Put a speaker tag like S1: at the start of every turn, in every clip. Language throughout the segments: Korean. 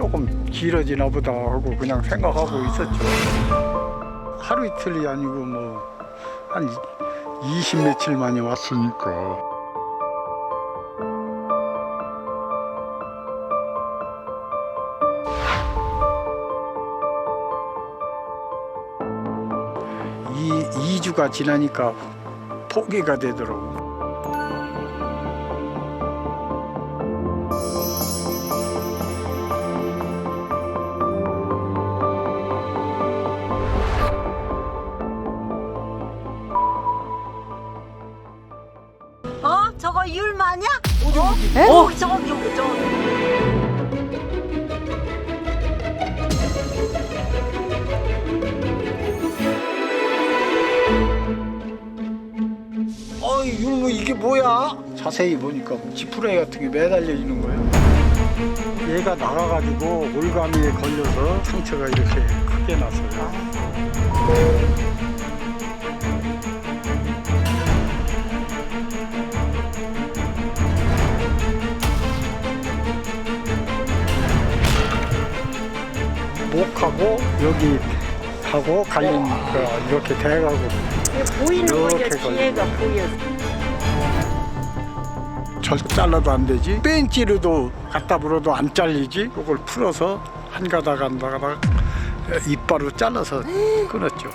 S1: 조금 길어지나 보다 하고 그냥 생각하고 있었죠. 하루 이틀이 아니고 뭐 한 20 며칠 만에 왔으니까. 이 2주가 지나니까 포기가 되더라고.
S2: 저거 율마냐? 저기 저기.
S1: 어이 율무 이게 뭐야? 자세히 보니까 지푸라기 같은 게 매달려 있는 거예요. 얘가 나가가지고 올가미에 걸려서 상처가 이렇게 크게 났어요. 목하고 여기 하고 갈린 거 이렇게 돼가고
S2: 보이는 거죠.
S1: 이렇게
S2: 뒤에가 보여.
S1: 절 잘라도 안 되지. 뺑찌르도 갖다 불어도 안 잘리지. 이걸 풀어서 한 가닥 한 가닥 이빨로 잘라서 끊었죠.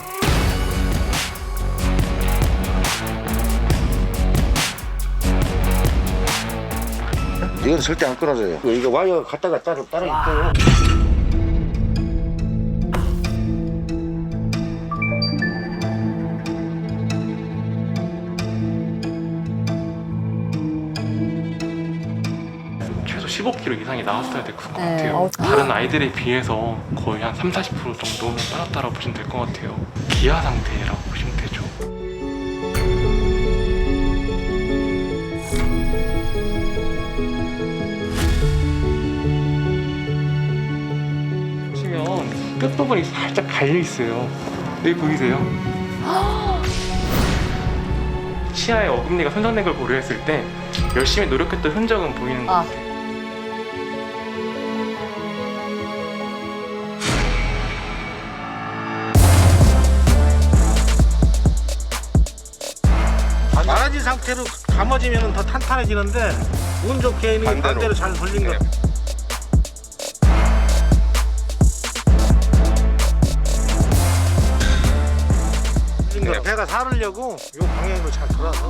S3: 이건 절대 안 끊어져요. 이거 와이어 갖다가 따로 있고.
S4: 최소 15kg 이상이 나왔어야 될 것 같아요. 다른 아이들에 비해서 거의 한 30-40% 정도는 빠졌다고 보시면 될 것 같아요. 기아 상태라고 보시면 되죠. 보시면 끝부분이 살짝 갈려 있어요. 여기 보이세요? 치아의 어금니가 손상된 걸 고려했을 때 열심히 노력했던 흔적은 보이는 것 같아요.
S5: 마라지 상태로 감아지면 더 탄탄해지는데 운 좋게 있는 반대로 잘 돌린 거. 배가 살으려고 요 방향으로 잘 돌아서.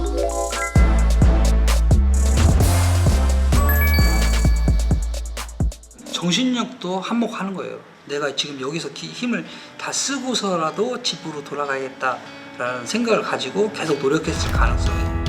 S6: 정신력도 한몫하는 거예요. 내가 지금 여기서 힘을 다 쓰고서라도 집으로 돌아가야겠다라는 생각을 가지고 계속 노력했을 가능성이